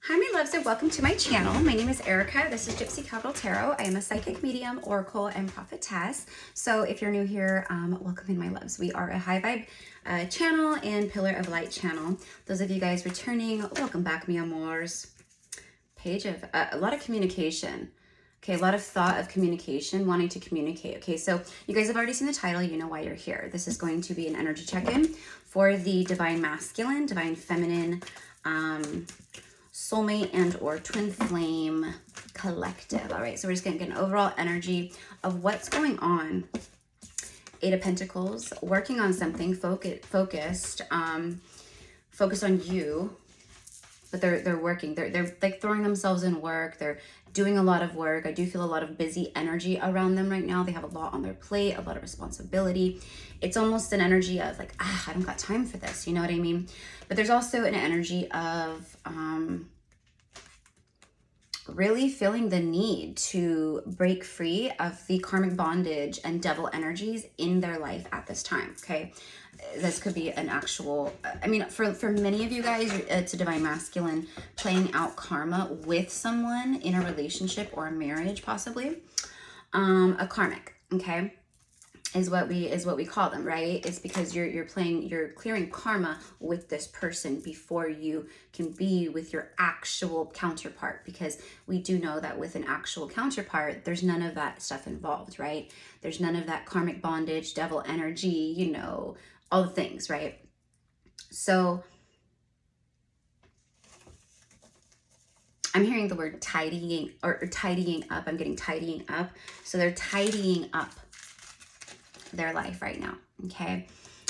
Hi, my loves, and welcome to my channel. My name is Erica. This is Gypsy Capital Tarot. I am a psychic medium, oracle, and prophetess. So if you're new here, welcome in, my loves. We are a high vibe channel and pillar of light channel. Those of you guys returning, welcome back, mi amors. Page of a lot of communication. Okay, a lot of thought of communication, wanting to communicate. Okay, so you guys have already seen the title. You know why you're here. This is going to be an energy check-in for the divine masculine, divine feminine, soulmate and or twin flame collective. All right, so we're just gonna get an overall energy of what's going on. Eight of Pentacles, working on something, focused on you, but they're working. They're like throwing themselves in work. They're doing a lot of work. I do feel a lot of busy energy around them right now. They have a lot on their plate, a lot of responsibility. It's almost an energy of like, I don't got time for this. You know what I mean? But there's also an energy of really feeling the need to break free of the karmic bondage and devil energies in their life at this time. Okay, this could be an actual, I mean, for many of you guys, it's a divine masculine playing out karma with someone in a relationship or a marriage, possibly. A karmic, okay, is what we call them, right? It's because you're clearing karma with this person before you can be with your actual counterpart, because we do know that with an actual counterpart, there's none of that stuff involved, right? There's none of that karmic bondage, devil energy, you know, all the things, right? So I'm hearing the word tidying or tidying up. I'm getting tidying up. So they're tidying up their life right now. Okay,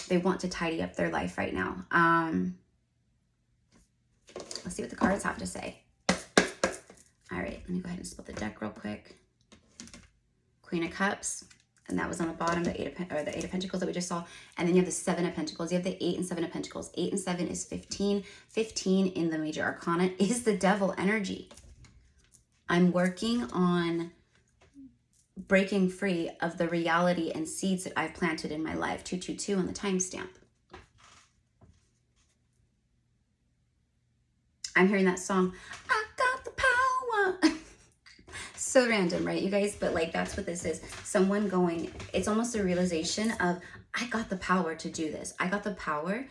they want to tidy up their life right now. Let's see what the cards have to say. All right, let me go ahead and split the deck real quick. Queen of Cups, and that was on the bottom, the Eight of Pentacles that we just saw. And then you have the Seven of Pentacles. You have the 8 and 7 of Pentacles. 8 and 7 is 15. 15 in the Major Arcana is the devil energy. I'm working on breaking free of the reality and seeds that I've planted in my life. 222 on the timestamp. I'm hearing that song, I got the power. So random, right, you guys? But like, that's what this is. Someone going, it's almost a realization of, I got the power to do this. I got the power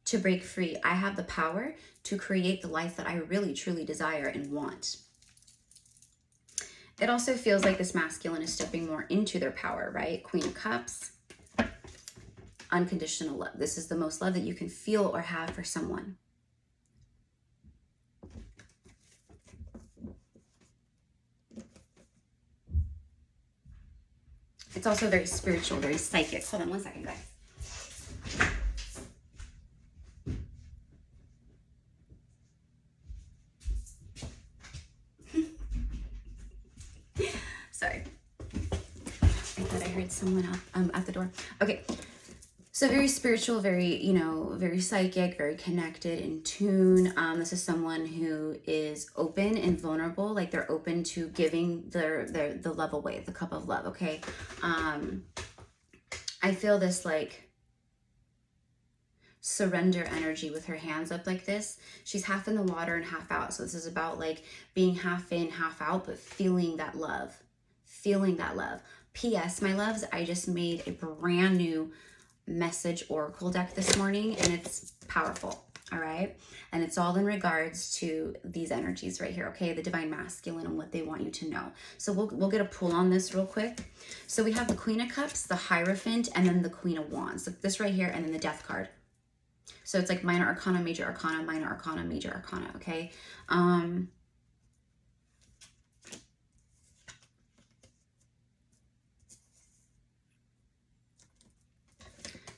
to break free. I have the power to create the life that I really, truly desire and want. It also feels like this masculine is stepping more into their power, right? Queen of Cups, unconditional love. This is the most love that you can feel or have for someone. It's also very spiritual, very psychic. Hold on one second, guys. Sorry. I thought I heard someone at the door. Okay. So very spiritual, very, you know, very psychic, very connected, in tune. This is someone who is open and vulnerable, like they're open to giving the love away, the cup of love, okay? I feel this like surrender energy with her hands up like this. She's half in the water and half out. So this is about like being half in, half out, but feeling that love. Feeling that love. P.S. my loves, I just made a brand new message oracle deck this morning, and it's powerful. All right, and it's all in regards to these energies right here, okay? The divine masculine and what they want you to know. So we'll get a pull on this real quick. So we have the Queen of Cups, the Hierophant, and then the Queen of Wands. So this right here, and then the Death card. So it's like minor arcana, major arcana, minor arcana, major arcana, okay?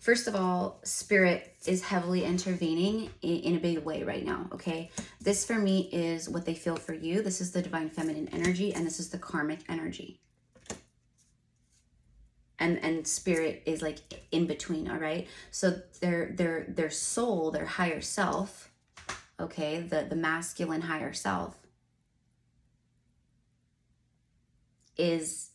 First of all, Spirit is heavily intervening in a big way right now, okay? This for me is what they feel for you. This is the divine feminine energy, and this is the karmic energy. And Spirit is like in between, all right? So their soul, their higher self, okay, the masculine higher self is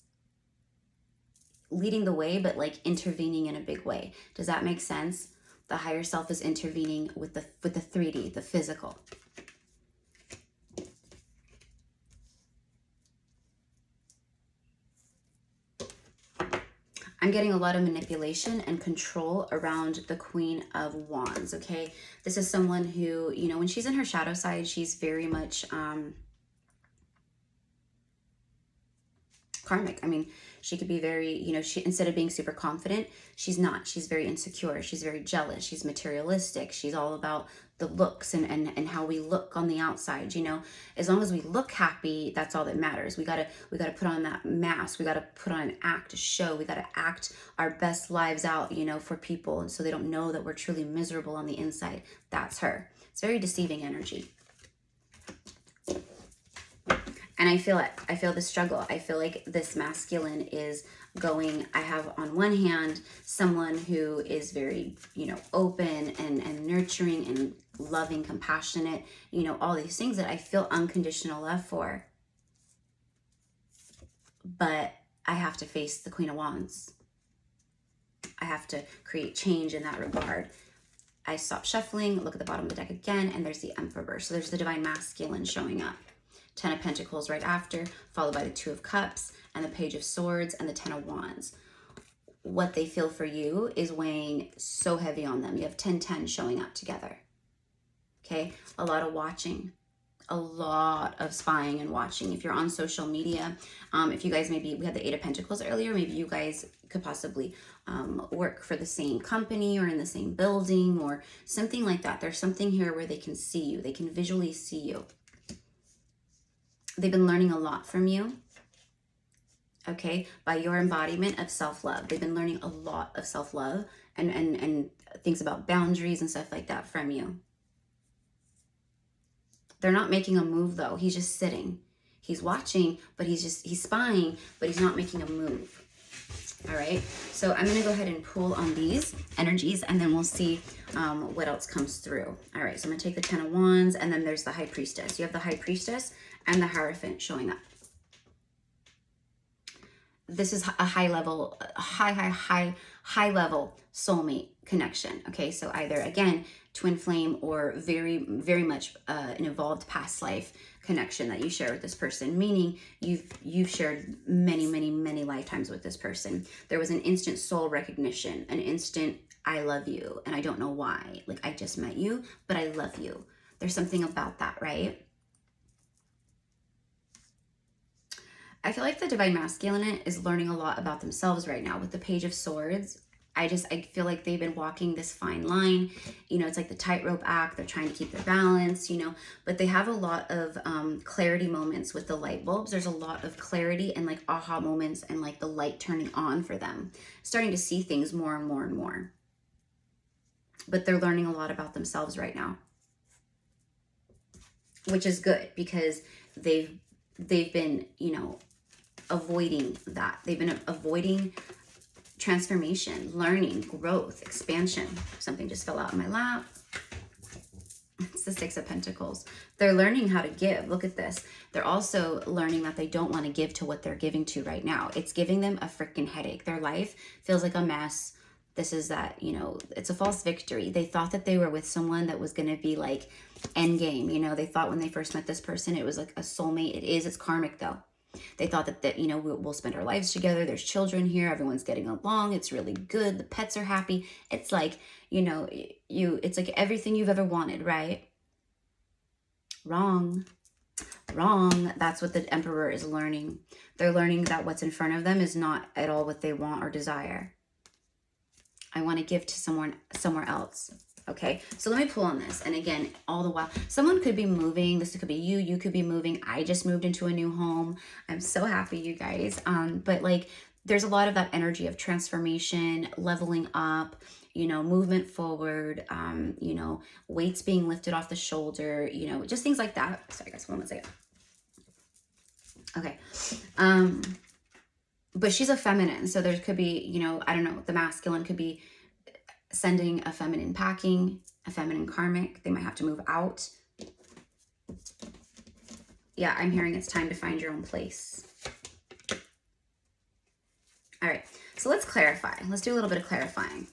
leading the way, but like intervening in a big way. Does that make sense? The higher self is intervening with the 3D, the physical. I'm getting a lot of manipulation and control around the Queen of Wands, okay? This is someone who, you know, when she's in her shadow side, she's very much karmic. I mean, she could be very, you know, she, instead of being super confident, she's not. She's very insecure. She's very jealous. She's materialistic. She's all about the looks and how we look on the outside, you know. As long as we look happy, that's all that matters. We gotta put on that mask. We gotta put on an act, a show. We gotta act our best lives out, you know, for people, and so they don't know that we're truly miserable on the inside. That's her. It's very deceiving energy. And I feel it. I feel the struggle. I feel like this masculine is going, I have on one hand, someone who is very, you know, open and nurturing and loving, compassionate, you know, all these things that I feel unconditional love for. But I have to face the Queen of Wands. I have to create change in that regard. I stop shuffling, look at the bottom of the deck again, and there's the Emperor. So there's the Divine Masculine showing up. 10 of Pentacles right after, followed by the 2 of Cups and the Page of Swords and the 10 of Wands. What they feel for you is weighing so heavy on them. You have 10-10 showing up together. Okay, a lot of watching, a lot of spying and watching. If you're on social media, if you guys maybe, we had the 8 of Pentacles earlier, maybe you guys could possibly work for the same company or in the same building or something like that. There's something here where they can see you. They can visually see you. They've been learning a lot from you, okay, by your embodiment of self-love. They've been learning a lot of self-love and things about boundaries and stuff like that from you. They're not making a move, though. He's just sitting. He's watching, but he's spying, but he's not making a move. All right, so I'm going to go ahead and pull on these energies, and then we'll see what else comes through. All right, so I'm going to take the 10 of Wands, and then there's the High Priestess. You have the High Priestess and the Hierophant showing up. This is a high level, high level soulmate connection. Okay, so either, again, twin flame or very, very much an evolved past life connection that you share with this person, meaning you've shared many, many, many lifetimes with this person. There was an instant soul recognition, an instant I love you, and I don't know why. Like, I just met you, but I love you. There's something about that, right? I feel like the Divine Masculine is learning a lot about themselves right now with the Page of Swords. I feel like they've been walking this fine line. You know, it's like the tightrope act. They're trying to keep their balance, you know, but they have a lot of clarity moments with the light bulbs. There's a lot of clarity and like aha moments and like the light turning on for them, starting to see things more and more and more. But they're learning a lot about themselves right now, which is good because they've been, you know, avoiding that. They've been avoiding transformation, learning, growth, expansion. Something just fell out in my lap. It's the 6 of Pentacles. They're learning how to give. Look at this. They're also learning that they don't want to give to what they're giving to right now. It's giving them a freaking headache. Their life feels like a mess. This is that, you know, it's a false victory. They thought that they were with someone that was going to be like end game. You know, they thought when they first met this person, it was like a soulmate. It's karmic though. They thought that you know, we'll spend our lives together. There's children here. Everyone's getting along. It's really good. The pets are happy. It's like, you know, it's like everything you've ever wanted, right? Wrong. Wrong. That's what the Emperor is learning. They're learning that what's in front of them is not at all what they want or desire. I want to give to someone somewhere else. Okay, so let me pull on this. And again, all the while, someone could be moving. This could be you. You could be moving. I just moved into a new home. I'm so happy, you guys. But like, there's a lot of that energy of transformation, leveling up, you know, movement forward, you know, weights being lifted off the shoulder, you know, just things like that. Sorry, guys, hold on one second. Okay. But she's a feminine. So there could be, you know, I don't know, the masculine could be sending a feminine packing, a feminine karmic. They might have to move out. Yeah, I'm hearing it's time to find your own place. All right, so let's clarify. Let's do a little bit of clarifying.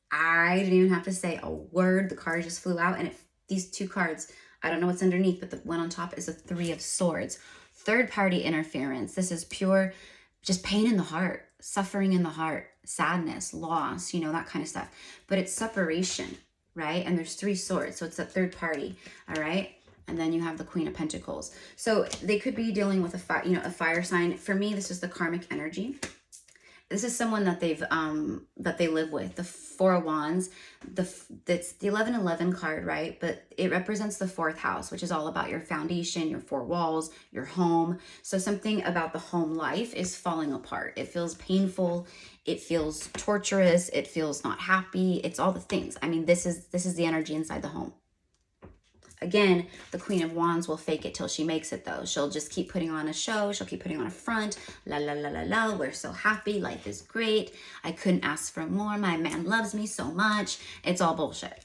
I didn't even have to say a word. The card just flew out, and these two cards, I don't know what's underneath, but the one on top is a 3 of Swords. Third party interference. This is pure, just pain in the heart, suffering in the heart, sadness, loss, you know, that kind of stuff. But it's separation, right? And there's 3 swords. So it's a third party. All right. And then you have the Queen of Pentacles. So they could be dealing with a fire sign. For me, this is the karmic energy. This is someone that they live with. The 4 of Wands, that's the 1111 card, right? But it represents the 4th house, which is all about your foundation, your 4 walls, your home. So something about the home life is falling apart. It feels painful. It feels torturous. It feels not happy. It's all the things. I mean, this is the energy inside the home. Again, the Queen of Wands will fake it till she makes it, though. She'll just keep putting on a show. She'll keep putting on a front. La, la, la, la, la. We're so happy. Life is great. I couldn't ask for more. My man loves me so much. It's all bullshit.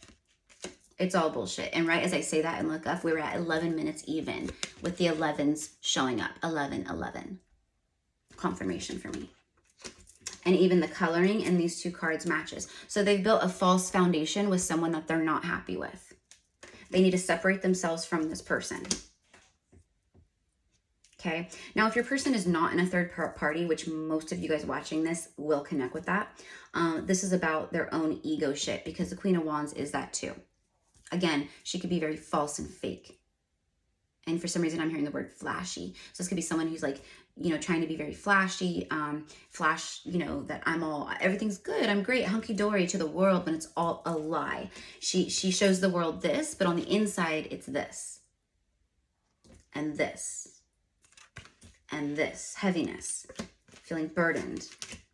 It's all bullshit. And right as I say that and look up, we were at 11 minutes even with the 11s showing up. 11, 11. Confirmation for me. And even the coloring in these 2 cards matches. So they've built a false foundation with someone that they're not happy with. They need to separate themselves from this person. Okay. Now, if your person is not in a third party, which most of you guys watching this will connect with that, this is about their own ego shit, because the Queen of Wands is that too. Again, she could be very false and fake. And for some reason, I'm hearing the word flashy. So this could be someone who's like, you know, trying to be very flashy, you know, that everything's good, I'm great, hunky-dory to the world, when it's all a lie. She shows the world this, but on the inside, it's this. And this. And this. Heaviness. Feeling burdened.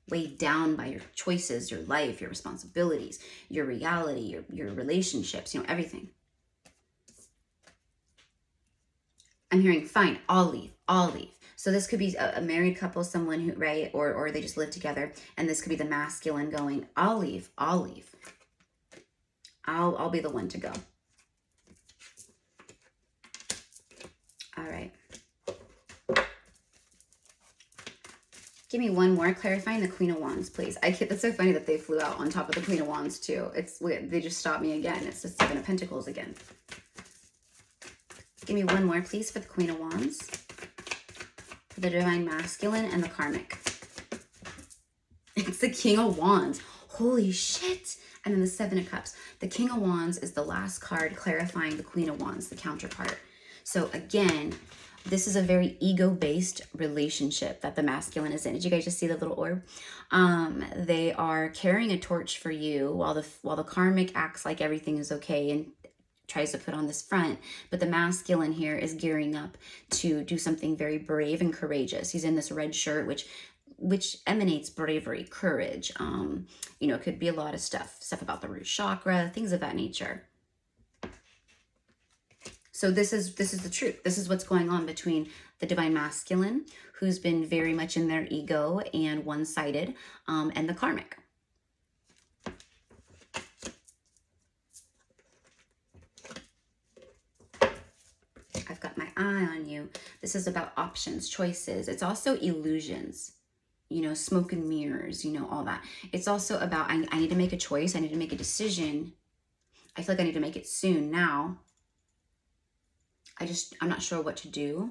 Weighed down by your choices, your life, your responsibilities, your reality, your relationships, you know, everything. I'm hearing, fine, I'll leave. So this could be a married couple, someone who, right, or they just live together, and this could be the masculine going, I'll leave. I'll be the one to go. All right. Give me one more, clarifying the Queen of Wands, please. That's so funny that they flew out on top of the Queen of Wands too. It's weird. They just stopped me again. It's the 7 of Pentacles again. Give me one more, please, for the Queen of Wands, for the Divine Masculine, and the Karmic. It's the King of Wands. Holy shit. And then the 7 of Cups. The King of Wands is the last card clarifying the Queen of Wands, the counterpart. So again, this is a very ego-based relationship that the masculine is in. Did you guys just see the little orb? They are carrying a torch for you while the Karmic acts like everything is okay and tries to put on this front, but the masculine here is gearing up to do something very brave and courageous. He's in this red shirt, which emanates bravery, courage. You know, it could be a lot of stuff about the root chakra, things of that nature. So this is the truth. This is what's going on between the Divine Masculine, who's been very much in their ego and one-sided, and the Karmic. I've got my eye on you. This is about options, choices. It's also illusions, you know, smoke and mirrors, you know, all that. It's also about, I need to make a choice. I need to make a decision. I feel like I need to make it soon now. I'm not sure what to do.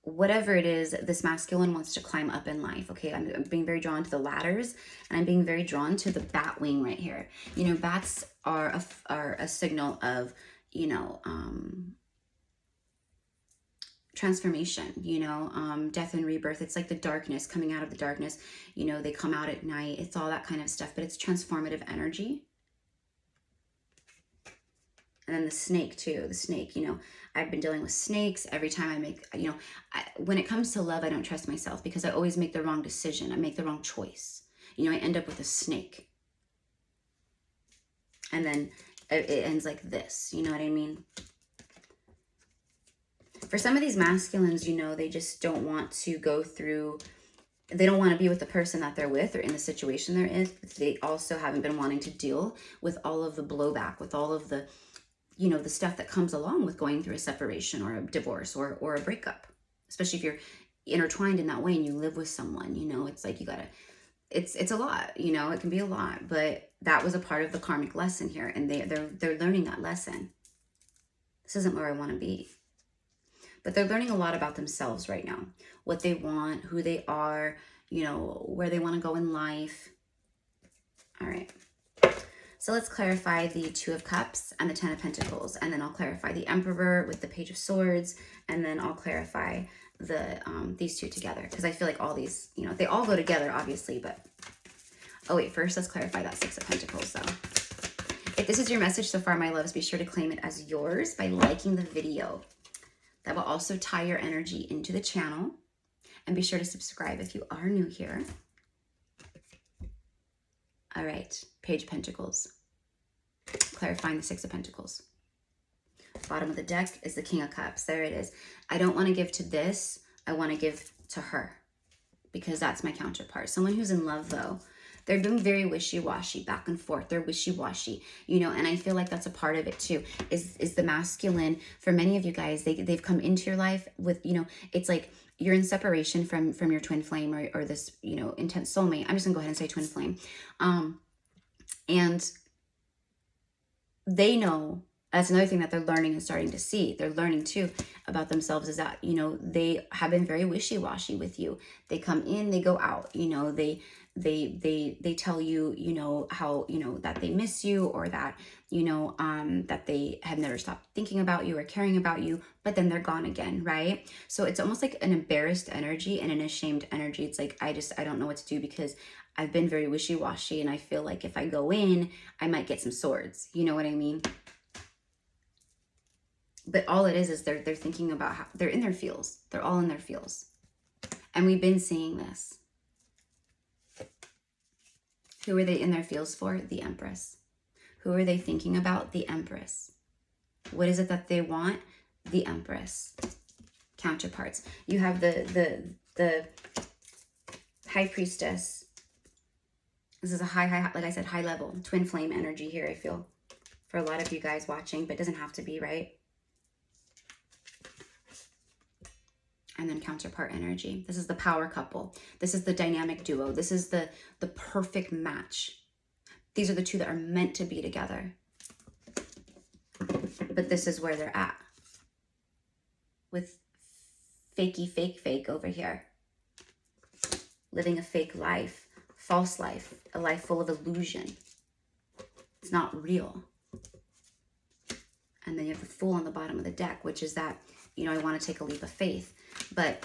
Whatever it is, this masculine wants to climb up in life, okay? I'm being very drawn to the ladders, and I'm being very drawn to the bat wing right here. You know, bats are a signal of, you know, transformation, you know, death and rebirth. It's like the darkness, coming out of the darkness. You know, they come out at night. It's all that kind of stuff, but it's transformative energy. And then the snake too, the snake, you know, I've been dealing with snakes every time I make, you know, when it comes to love, I don't trust myself because I always make the wrong decision. I make the wrong choice. You know, I end up with a snake. And then it ends like this, you know what I mean? For some of these masculines, you know, they just don't want to go through, they don't want to be with the person that they're with or in the situation they're in. They also haven't been wanting to deal with all of the blowback, with all of the, you know, the stuff that comes along with going through a separation or a divorce or a breakup, especially if you're intertwined in that way and you live with someone, you know, it's like you gotta it's a lot, you know, it can be a lot, but that was a part of the karmic lesson here, and they're learning that lesson. This isn't where I want to be. But they're learning a lot about themselves right now, what they want, who they are, you know, where they want to go in life. All right. So let's clarify the Two of Cups and the Ten of Pentacles, and then I'll clarify the Emperor with the Page of Swords, and then I'll clarify the these two together, because I feel like all these, you know, they all go together, obviously, but oh wait, first let's clarify that Six of Pentacles though. If this is your message so far, my loves, be sure to claim it as yours by liking the video. That will also tie your energy into the channel, and be sure to subscribe if you are new here. All right, Page of Pentacles. Clarifying the Six of Pentacles. Bottom of the deck is the King of Cups. There it is. I don't want to give to this. I want to give to her, because that's my counterpart. Someone who's in love, though, they're being very wishy-washy, back and forth. They're wishy-washy, you know, and I feel like that's a part of it too, is the masculine. For many of you guys, they've come into your life with, you know, it's like you're in separation from your twin flame, or this, you know, intense soulmate. I'm just gonna go ahead and say twin flame. And they know, that's another thing that they're learning and starting to see. They're learning too about themselves, is that, you know, they have been very wishy-washy with you. They come in, they go out, you know, they tell you, you know, how, you know, that they miss you, or that, you know, that they have never stopped thinking about you or caring about you, but then they're gone again, right? So it's almost like an embarrassed energy and an ashamed energy. It's like, I don't know what to do, because I've been very wishy-washy, and I feel like if I go in, I might get some swords. You know what I mean? But all it is they're thinking about how they're in their feels. They're all in their feels. And we've been seeing this. Who are they in their feels for? The Empress. Who are they thinking about? The Empress. What is it that they want? The Empress. Counterparts. You have the High Priestess. This is a high, like I said, high level twin flame energy here, I feel, for a lot of you guys watching, but it doesn't have to be, right? And then counterpart energy. This is the power couple. This is the dynamic duo. This is the perfect match. These are the two that are meant to be together. But this is where they're at. With fakey fake over here. Living a fake life. False life. A life full of illusion. It's not real. And then you have the Fool on the bottom of the deck, which is that, you know, I want to take a leap of faith. But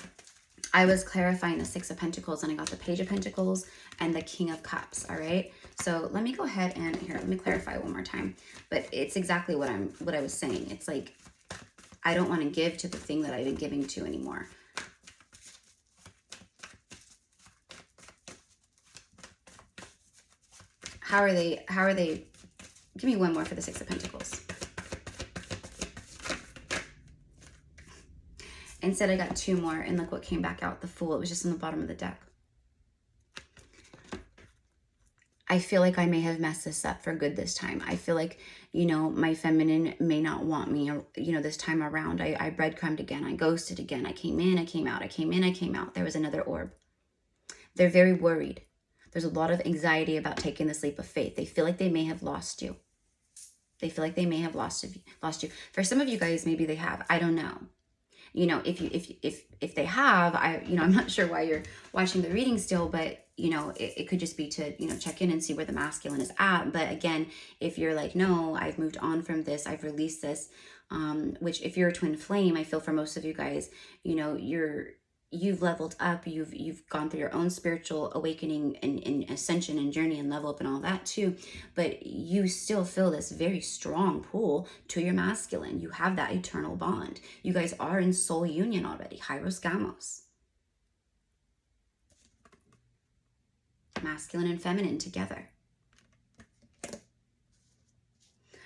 I was clarifying the Six of Pentacles, and I got the Page of Pentacles and the King of Cups, all right? So let me go ahead and, here, let me clarify one more time. But it's exactly what I was saying. It's like, I don't want to give to the thing that I've been giving to anymore. How are they, give me one more for the Six of Pentacles. Instead, I got two more, and look what came back out, the Fool. It was just in the bottom of the deck. I feel like I may have messed this up for good this time. I feel like, you know, my feminine may not want me, you know, this time around. I breadcrumbed again. I ghosted again. I came in, I came out. I came in, I came out. There was another orb. They're very worried. There's a lot of anxiety about taking this leap of faith. They feel like they may have lost you. They feel like they may have lost you. For some of you guys, maybe they have. I don't know. You know, if they have, I'm not sure why you're watching the reading still, but, you know, it could just be to, you know, check in and see where the masculine is at. But again, if you're like, no, I've moved on from this, I've released this, which if you're a twin flame, I feel for most of you guys, you know, you've leveled up, you've gone through your own spiritual awakening and ascension and journey and level up and all that too, but you still feel this very strong pull to your masculine. You have that eternal bond. You guys are in soul union already. Hyros Gamos. Masculine and feminine together.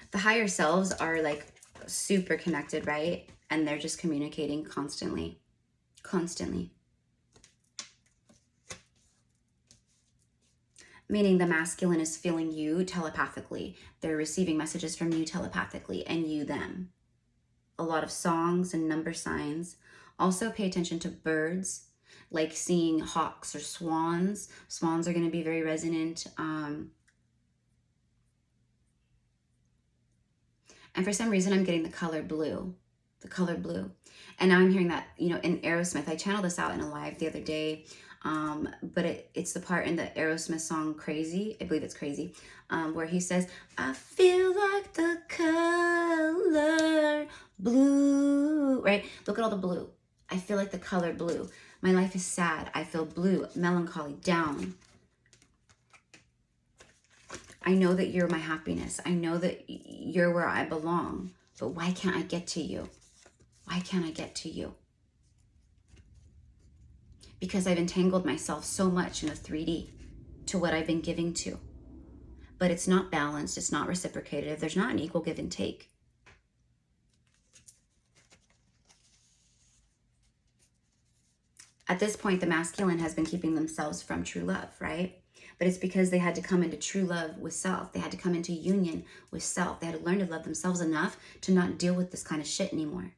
The higher selves are like super connected, right? And they're just communicating constantly. Meaning the masculine is feeling you telepathically. They're receiving messages from you telepathically, and you them. A lot of songs and number signs. Also pay attention to birds. like seeing hawks or swans. Swans are going to be very resonant. And for some reason, I'm getting the color blue. The color blue. And now I'm hearing that, you know, in Aerosmith, I channeled this out in a live the other day. But it's the part in the Aerosmith song Crazy, I believe it's Crazy, where he says, I feel like the color blue, right? Look at all the blue. I feel like the color blue. My life is sad. I feel blue, melancholy, down. I know that you're my happiness. I know that you're where I belong, but why can't I get to you? Why can't I get to you? Because I've entangled myself so much in the 3D to what I've been giving to. But it's not balanced. It's not reciprocated. There's not an equal give and take. At this point, the masculine has been keeping themselves from true love, right? But it's because they had to come into true love with self. They had to come into union with self. They had to learn to love themselves enough to not deal with this kind of shit anymore,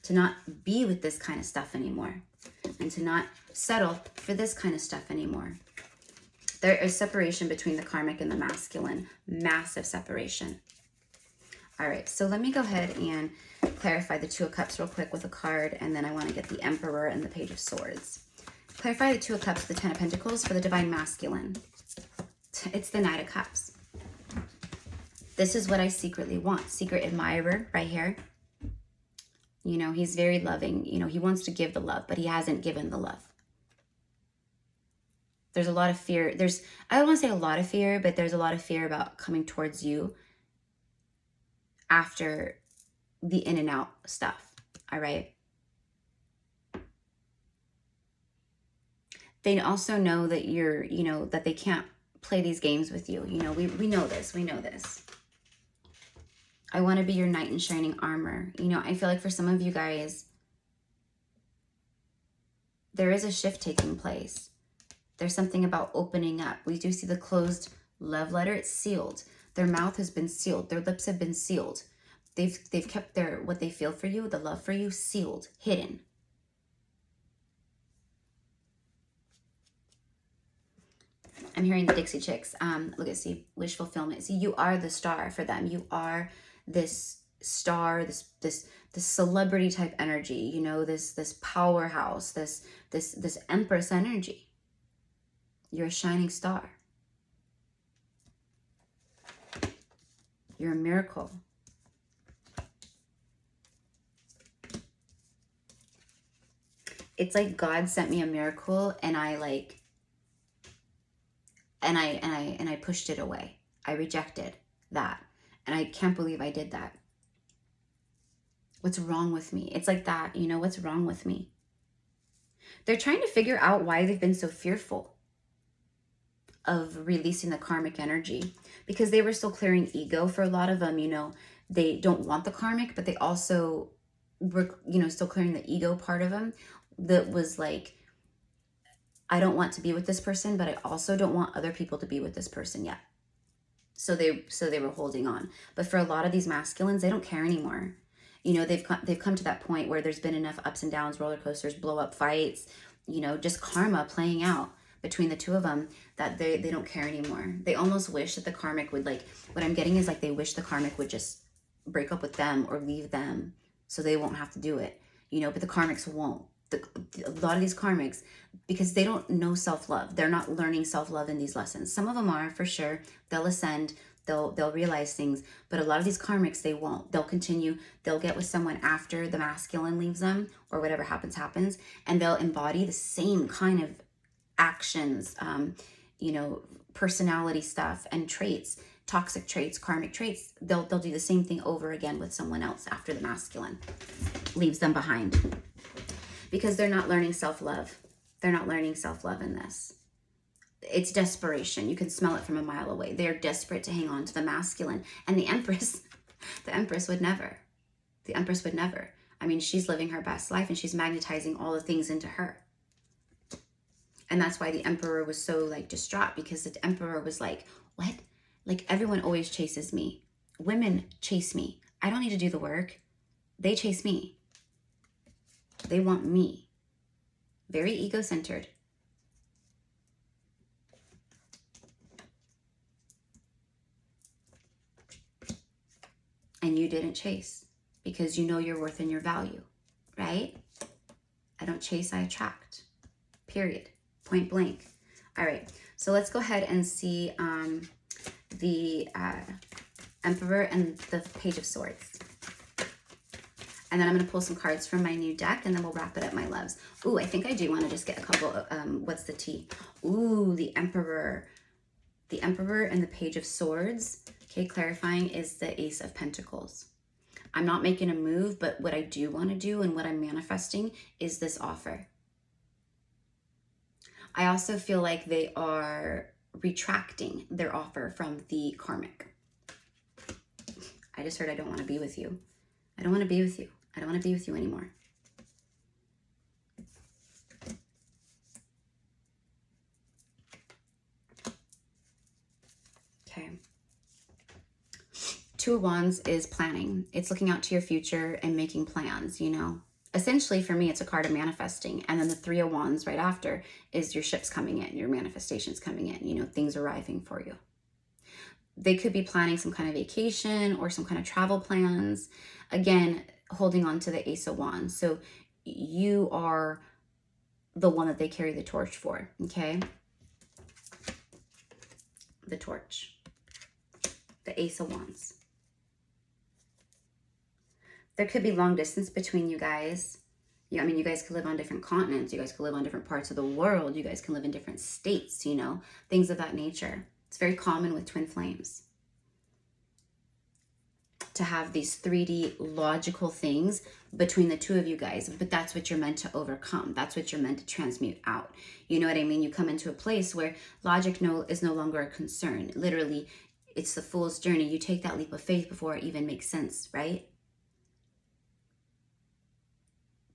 to not be with this kind of stuff anymore, and to not settle for this kind of stuff anymore. There is separation between the karmic and the masculine. Massive separation. All right, so let me go ahead and clarify the Two of Cups real quick with a card, and then I want to get the Emperor and the Page of Swords. Clarify the Two of Cups, the Ten of Pentacles for the Divine Masculine. It's the Knight of Cups. This is what I secretly want. Secret admirer right here. You know, he's very loving. You know, he wants to give the love, but he hasn't given the love. There's a lot of fear. I don't want to say a lot of fear, but there's a lot of fear about coming towards you after the in and out stuff. All right. They also know that you're, you know, that they can't play these games with you. You know, we know this. We know this. I want to be your knight in shining armor. You know, I feel like for some of you guys, there is a shift taking place. There's something about opening up. We do see the closed love letter. It's sealed. Their mouth has been sealed. Their lips have been sealed. They've kept their, what they feel for you, the love for you, sealed, hidden. I'm hearing the Dixie Chicks. Look at, see, wish fulfillment. See, you are the star for them. You are this star, this celebrity type energy, you know, this powerhouse, this empress energy. You're a shining star. You're a miracle. It's like God sent me a miracle and I like, and I pushed it away. I rejected that. And I can't believe I did that. What's wrong with me? It's like that, you know, what's wrong with me? They're trying to figure out why they've been so fearful of releasing the karmic energy, because they were still clearing ego for a lot of them. You know, they don't want the karmic, but they also were, you know, still clearing the ego part of them that was like, I don't want to be with this person, but I also don't want other people to be with this person yet. So they were holding on. But for a lot of these masculines, they don't care anymore. You know, they've come to that point where there's been enough ups and downs, roller coasters, blow up fights, you know, just karma playing out between the two of them, that they don't care anymore. They almost wish that the karmic would, like, what I'm getting is like they wish the karmic would just break up with them or leave them so they won't have to do it, you know, but the karmics won't. A lot of these karmics, because they don't know self-love, they're not learning self-love in these lessons. Some of them are, for sure. They'll ascend, they'll realize things, but a lot of these karmics, they won't. They'll continue, they'll get with someone after the masculine leaves them, or whatever happens, and they'll embody the same kind of actions, you know, personality stuff and traits, toxic traits, karmic traits. They'll do the same thing over again with someone else after the masculine leaves them behind. Because they're not learning self-love. They're not learning self-love in this. It's desperation. You can smell it from a mile away. They're desperate to hang on to the masculine. And the Empress would never. The Empress would never. I mean, she's living her best life and she's magnetizing all the things into her. And that's why the Emperor was so, like, distraught, because the Emperor was like, what? Like, everyone always chases me. Women chase me. I don't need to do the work. They chase me. They want me. very ego-centered. And you didn't chase because you know your worth and your value, right? I don't chase, I attract. Period. Point blank. All right, so let's go ahead and see the Emperor and the Page of Swords. And then I'm going to pull some cards from my new deck, and then we'll wrap it up, my loves. Ooh, I think I do want to just get a couple, what's the T? Ooh, the Emperor. The Emperor and the Page of Swords. Okay, clarifying is the Ace of Pentacles. I'm not making a move, but what I do want to do and what I'm manifesting is this offer. I also feel like they are retracting their offer from the Karmic. I just heard I don't want to be with you. I don't want to be with you. I don't want to be with you anymore. Okay. Two of Wands is planning. It's looking out to your future and making plans, you know. Essentially, for me, it's a card of manifesting. And then the Three of Wands right after is your ships coming in, your manifestations coming in, you know, things arriving for you. They could be planning some kind of vacation or some kind of travel plans. Again, holding on to the Ace of Wands. So you are the one that they carry the torch for, okay? The torch. The Ace of Wands. There could be long distance between you guys. Yeah, I mean, you guys could live on different continents. You guys could live on different parts of the world. You guys can live in different states, you know, things of that nature. It's very common with twin flames to have these 3D logical things between the two of you guys, but that's what you're meant to overcome. That's what you're meant to transmute out. You know what I mean? You come into a place where logic is no longer a concern. Literally, it's the fool's journey. You take that leap of faith before it even makes sense, right?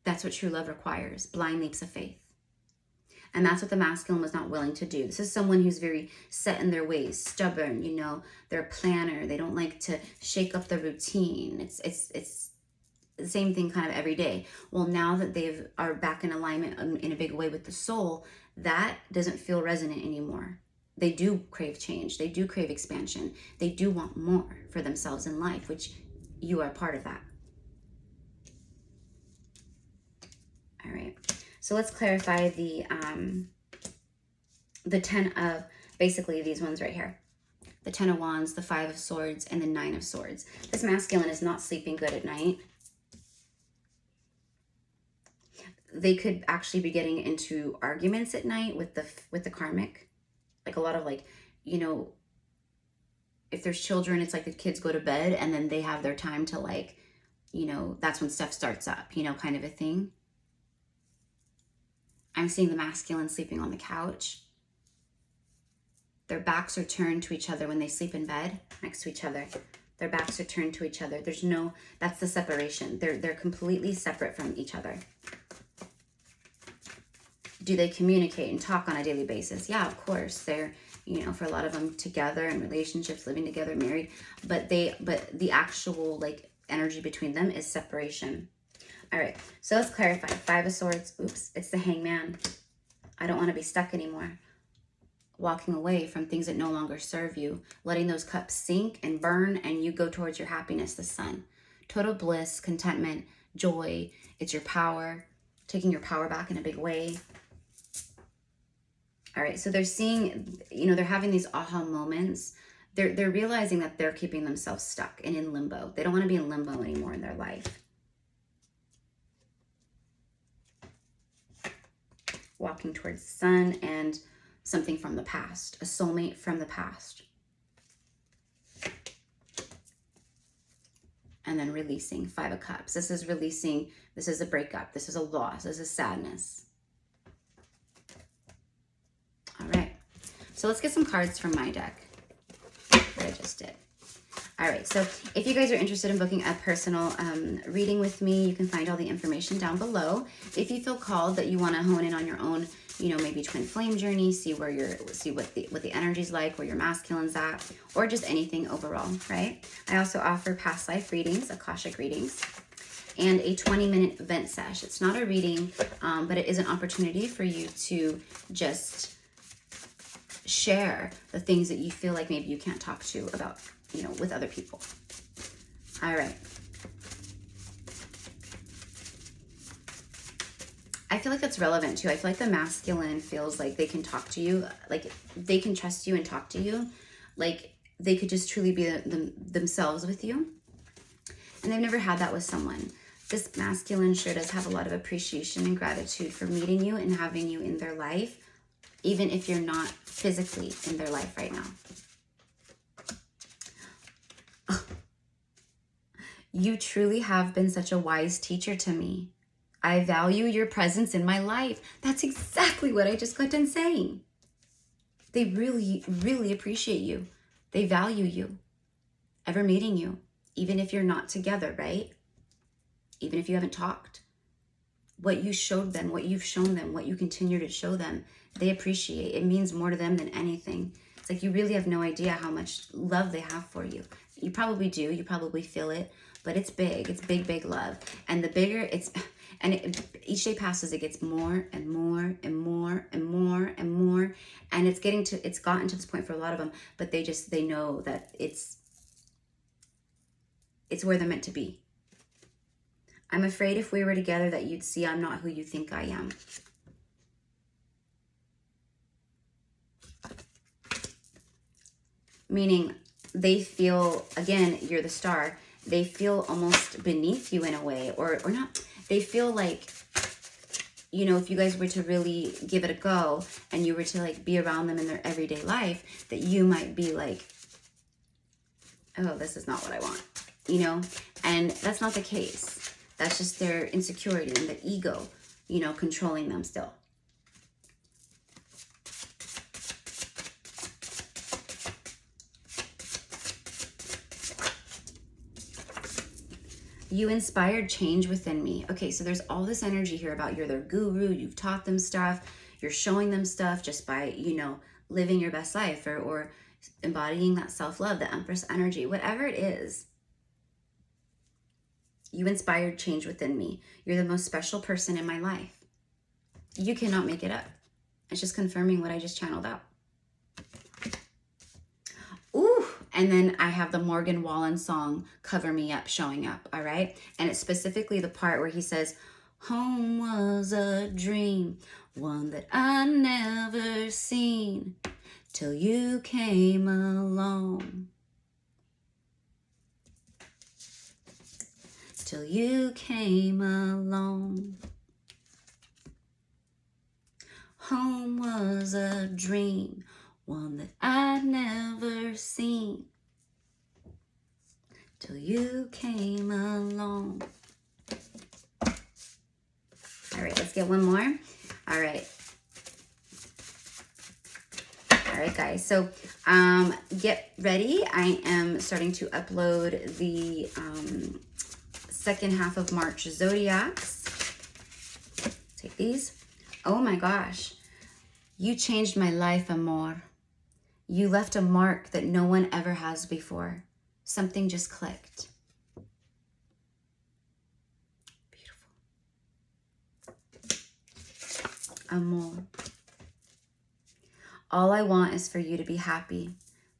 That's what true love requires, blind leaps of faith. And that's what the masculine was not willing to do. This is someone who's very set in their ways, stubborn, you know, they're a planner. They don't like to shake up the routine. It's the same thing kind of every day. Well, now that they are back in alignment in a big way with the soul, that doesn't feel resonant anymore. They do crave change. They do crave expansion. They do want more for themselves in life, which you are part of that. All right, so let's clarify the 10 of, basically these ones right here. The 10 of Wands, the 5 of Swords, and the 9 of Swords. This masculine is not sleeping good at night. They could actually be getting into arguments at night with the Karmic. Like a lot of, like, you know, if there's children, it's like the kids go to bed and then they have their time to, like, you know, that's when stuff starts up, you know, kind of a thing. I'm seeing the masculine sleeping on the couch. Their backs are turned to each other when they sleep in bed next to each other. Their backs are turned to each other. There's no, that's the separation. They're completely separate from each other. Do they communicate and talk on a daily basis? Yeah, of course. They're, you know, for a lot of them together in relationships, living together, married, but the actual, like, energy between them is separation. All right, so let's clarify. 5 of Swords, oops, it's the Hangman. I don't want to be stuck anymore. Walking away from things that no longer serve you, letting those cups sink and burn, and you go towards your happiness, the sun. Total bliss, contentment, joy. It's your power, taking your power back in a big way. All right, so they're seeing, you know, they're having these aha moments. They're realizing that they're keeping themselves stuck and in limbo. They don't want to be in limbo anymore in their life. Walking towards the sun and something from the past, a soulmate from the past. And then releasing, 5 of Cups. This is releasing, this is a breakup, this is a loss, this is sadness. All right, so let's get some cards from my deck that I just did. All right, so if you guys are interested in booking a personal reading with me, you can find all the information down below. If you feel called that you want to hone in on your own, you know, maybe twin flame journey, see what the energy's like, where your masculine's at, or just anything overall, right? I also offer past life readings, Akashic readings. and a 20-minute vent sesh. It's not a reading, but it is an opportunity for you to just share the things that you feel like maybe you can't talk to about, you know, with other people. All right. I feel like that's relevant too. I feel like the masculine feels like they can talk to you, like they can trust you and talk to you, like they could just truly be themselves with you. And they've never had that with someone. This masculine sure does have a lot of appreciation and gratitude for meeting you and having you in their life, even if you're not physically in their life right now. You truly have been such a wise teacher to me. I value your presence in my life. That's exactly what I just got done saying. They really, really appreciate you. They value you. Ever meeting you, even if you're not together, right? Even if you haven't talked. What you showed them, what you've shown them, what you continue to show them, they appreciate. It means more to them than anything. It's like you really have no idea how much love they have for you. You probably do. You probably feel it. But it's big. It's big, big love. And the bigger it's... And each day passes, it gets more and more and more and more and more. And it's gotten to this point for a lot of them, but they know that it's where they're meant to be. I'm afraid if we were together that you'd see I'm not who you think I am. Meaning they feel, again, you're the star. They feel almost beneath you in a way, or not. They feel like, you know, if you guys were to really give it a go and you were to like be around them in their everyday life, that you might be like, oh, this is not what I want, you know? And that's not the case. That's just their insecurity and the ego, you know, controlling them still. You inspired change within me. Okay, so there's all this energy here about you're their guru, you've taught them stuff, you're showing them stuff just by, you know, living your best life or embodying that self-love, the Empress energy, whatever it is. You inspired change within me. You're the most special person in my life. You cannot make it up. It's just confirming what I just channeled out. Ooh, and then I have the Morgan Wallen song, Cover Me Up, showing up, all right? And it's specifically the part where he says, home was a dream, one that I never seen, till you came along. Till you came along. Home was a dream, one that I'd never seen, till you came along. All right, let's get one more. All right. All right, guys. So get ready. I am starting to upload the second half of March zodiacs. Take these. Oh my gosh. You changed my life, amor. You left a mark that no one ever has before. Something just clicked. Beautiful. Amor. All I want is for you to be happy.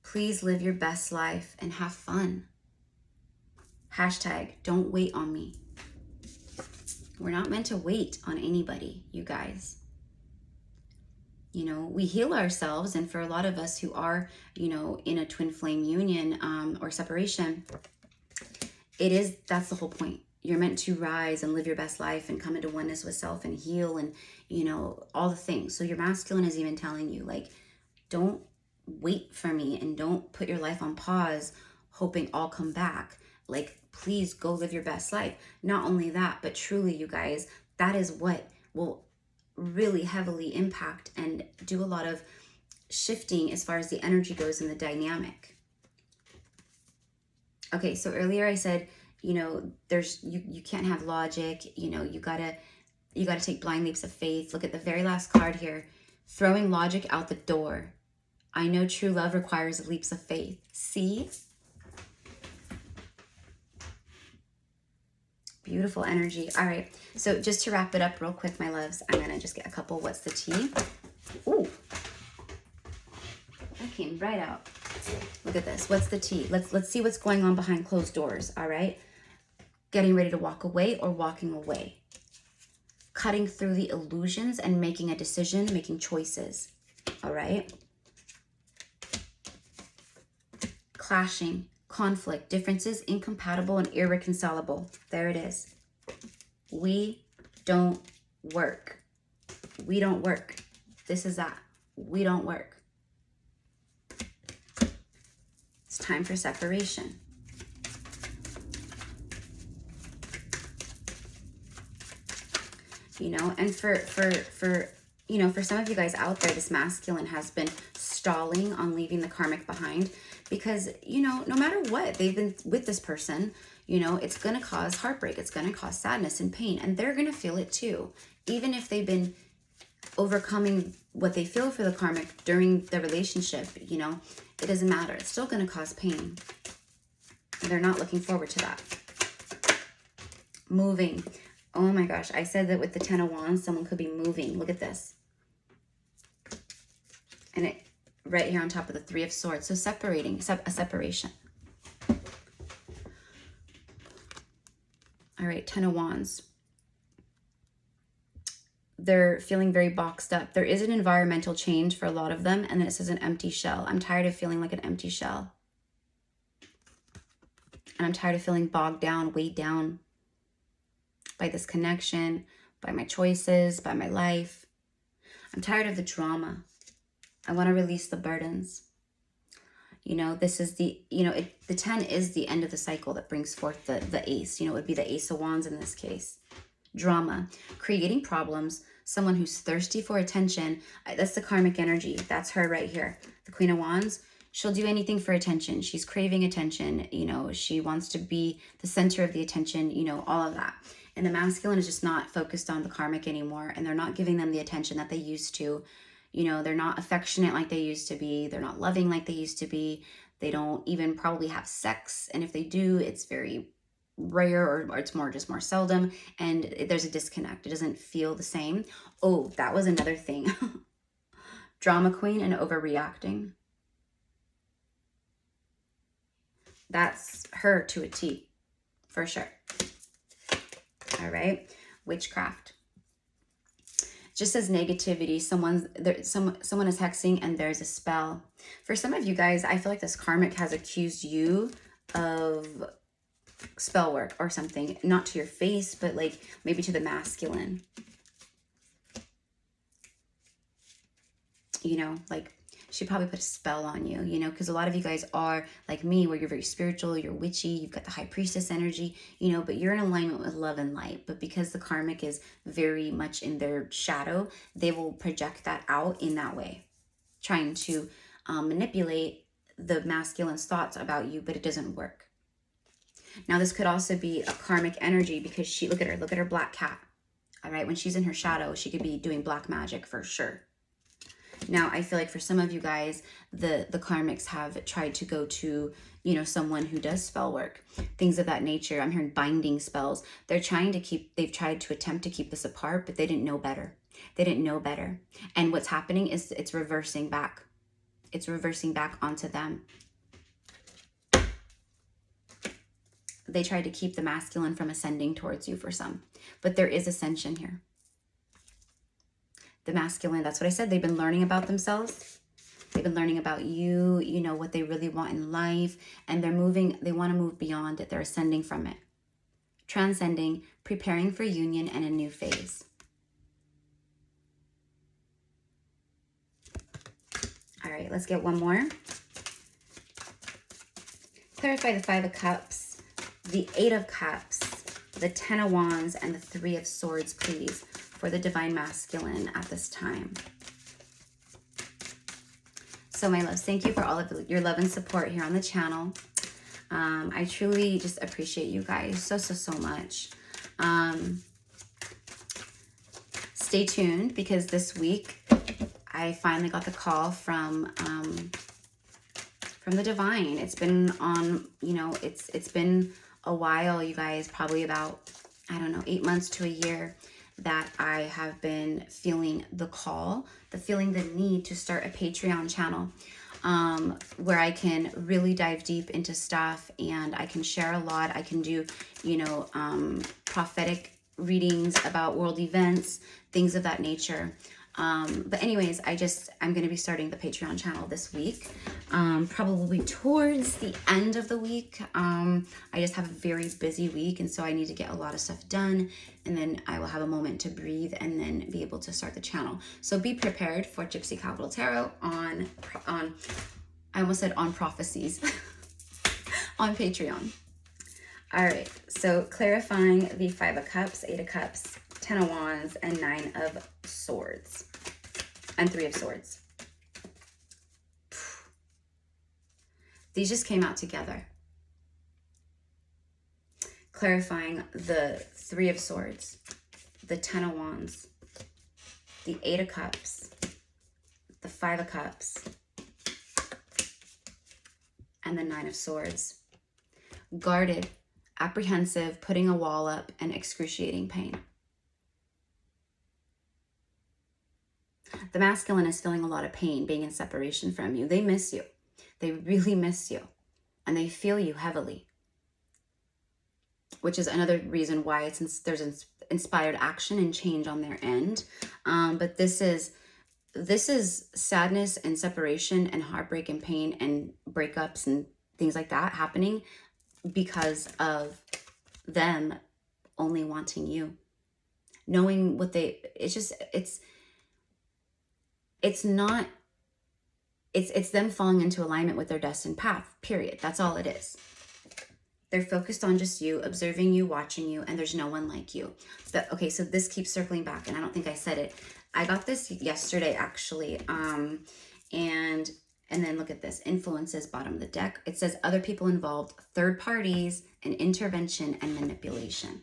Please live your best life and have fun. Hashtag, don't wait on me. We're not meant to wait on anybody, you guys. You know, we heal ourselves, and for a lot of us who are, you know, in a twin flame union or separation, that's the whole point. You're meant to rise and live your best life and come into oneness with self and heal and, you know, all the things. So your masculine is even telling you, like, don't wait for me and don't put your life on pause hoping I'll come back. Like, please go live your best life. Not only that, but truly, you guys, that is what will really heavily impact and do a lot of shifting as far as the energy goes in the dynamic. Okay, so earlier I said, you know, you can't have logic, you know, you gotta take blind leaps of faith. Look at the very last card here, throwing logic out the door. I know true love requires leaps of faith. See? Beautiful energy. All right. So just to wrap it up real quick, my loves, I'm going to just get a couple what's the tea. Ooh. That came right out. Look at this. What's the tea? Let's see what's going on behind closed doors, all right? Getting ready to walk away or walking away. Cutting through the illusions and making a decision, making choices, all right? Clashing, conflict, differences, incompatible and irreconcilable. There it is. We don't work. We don't work. This is that. We don't work. It's time for separation. You know, and for you know, for some of you guys out there, this masculine has been stalling on leaving the karmic behind because, you know, no matter what, they've been with this person, you know, it's going to cause heartbreak. It's going to cause sadness and pain, and they're going to feel it too. Even if they've been overcoming what they feel for the karmic during the relationship, you know, it doesn't matter. It's still going to cause pain. And they're not looking forward to that. Moving. Oh my gosh, I said that with the 10 of Wands, someone could be moving. Look at this. And it right here on top of the 3 of Swords. So separating, a separation. All right, 10 of Wands. They're feeling very boxed up. There is an environmental change for a lot of them. And then it says an empty shell. I'm tired of feeling like an empty shell. And I'm tired of feeling bogged down, weighed down by this connection, by my choices, by my life. I'm tired of the drama. I want to release the burdens. You know, this is the, you know, the 10 is the end of the cycle that brings forth the ace. You know, it would be the Ace of Wands in this case. Drama, creating problems, someone who's thirsty for attention. That's the karmic energy. That's her right here. The Queen of Wands. She'll do anything for attention. She's craving attention. You know, she wants to be the center of the attention, you know, all of that. And the masculine is just not focused on the karmic anymore. And they're not giving them the attention that they used to. You know, they're not affectionate like they used to be. They're not loving like they used to be. They don't even probably have sex. And if they do, it's very rare or it's just more seldom. And there's a disconnect. It doesn't feel the same. Oh, that was another thing. Drama queen and overreacting. That's her to a T, for sure. All right, witchcraft. Just says negativity. Someone is hexing and there's a spell. For some of you guys, I feel like this karmic has accused you of spell work or something. Not to your face, but like maybe to the masculine. You know, like she probably put a spell on you, you know, because a lot of you guys are like me, where you're very spiritual, you're witchy, you've got the high priestess energy, you know, but you're in alignment with love and light. But because the karmic is very much in their shadow, they will project that out in that way, trying to manipulate the masculine's thoughts about you, but it doesn't work. Now, this could also be a karmic energy because she, look at her black cat. All right, when she's in her shadow, she could be doing black magic for sure. Now, I feel like for some of you guys, the karmics have tried to go to, you know, someone who does spell work, things of that nature. I'm hearing binding spells. They've tried to attempt to keep this apart, but they didn't know better. They didn't know better. And what's happening is it's reversing back. It's reversing back onto them. They tried to keep the masculine from ascending towards you for some, but there is ascension here. The masculine, that's what I said. They've been learning about themselves. They've been learning about you, you know, what they really want in life. And they're moving, they want to move beyond it. They're ascending from it. Transcending, preparing for union and a new phase. All right, let's get one more. Clarify the 5 of Cups, the 8 of Cups, the 10 of Wands, and the 3 of Swords, please, for the divine masculine at this time. So my loves, thank you for all of your love and support here on the channel. I truly just appreciate you guys so much. Stay tuned because this week I finally got the call from the divine. It's been on, you know, it's been a while, you guys, probably about I don't know, 8 months to a year, that I have been feeling the call, feeling the need to start a Patreon channel, where I can really dive deep into stuff, and I can share a lot. I can do, you know, prophetic readings about world events, things of that nature. But anyways, I'm going to be starting the Patreon channel this week, probably towards the end of the week. I just have a very busy week, and so I need to get a lot of stuff done, and then I will have a moment to breathe and then be able to start the channel. So be prepared for Gypsy Capital Tarot on I almost said on prophecies on Patreon. All right, so clarifying the 5 of Cups, 8 of Cups, 10 of Wands, and 9 of Swords, and 3 of Swords. These just came out together. Clarifying the 3 of Swords, the 10 of Wands, the 8 of Cups, the 5 of Cups, and the 9 of Swords. Guarded, apprehensive, putting a wall up, and excruciating pain. The masculine is feeling a lot of pain being in separation from you. They miss you. They really miss you. And they feel you heavily. Which is another reason why there's inspired action and change on their end. But this is sadness and separation and heartbreak and pain and breakups and things like that happening because of them only wanting you. Knowing what it's them falling into alignment with their destined path, period. That's all it is. They're focused on just you, observing you, watching you, and there's no one like you. But okay, so this keeps circling back, and I don't think I said it. I got this yesterday, actually. And then look at this. Influences, bottom of the deck. It says other people involved, third parties, and intervention and manipulation.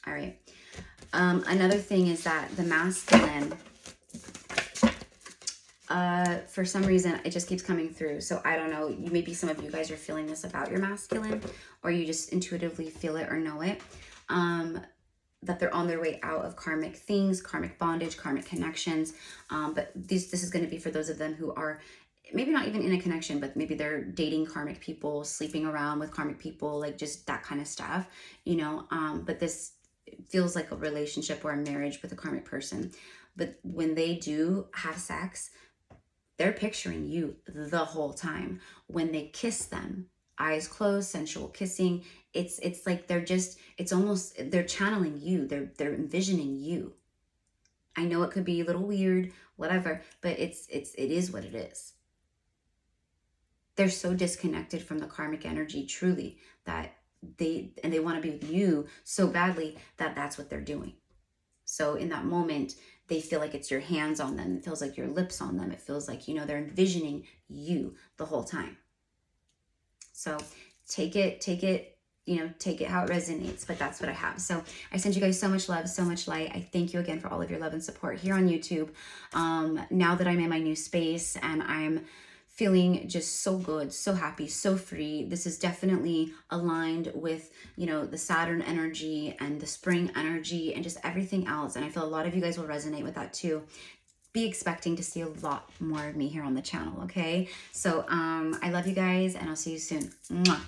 All right. Another thing is that the masculine, for some reason, it just keeps coming through. So I don't know, maybe some of you guys are feeling this about your masculine, or you just intuitively feel it or know it, that they're on their way out of karmic things, karmic bondage, karmic connections. But this is going to be for those of them who are maybe not even in a connection, but maybe they're dating karmic people, sleeping around with karmic people, like just that kind of stuff, you know. But this feels like a relationship or a marriage with a karmic person. But when they do have sex, they're picturing you the whole time. When they kiss them, eyes closed, sensual kissing, it's like it's almost, they're channeling you. They're envisioning you. I know it could be a little weird, whatever, but it is what it is. They're so disconnected from the karmic energy, truly, that they want to be with you so badly that that's what they're doing. So in that moment, they feel like it's your hands on them. It feels like your lips on them. It feels like, you know, they're envisioning you the whole time. So take it, you know, take it how it resonates, but that's what I have. So I send you guys so much love, so much light. I thank you again for all of your love and support here on YouTube. Now that I'm in my new space and I'm feeling just so good, so happy, so free. This is definitely aligned with, you know, the Saturn energy and the spring energy and just everything else. And I feel a lot of you guys will resonate with that too. Be expecting to see a lot more of me here on the channel, okay? So I love you guys, and I'll see you soon. Mwah.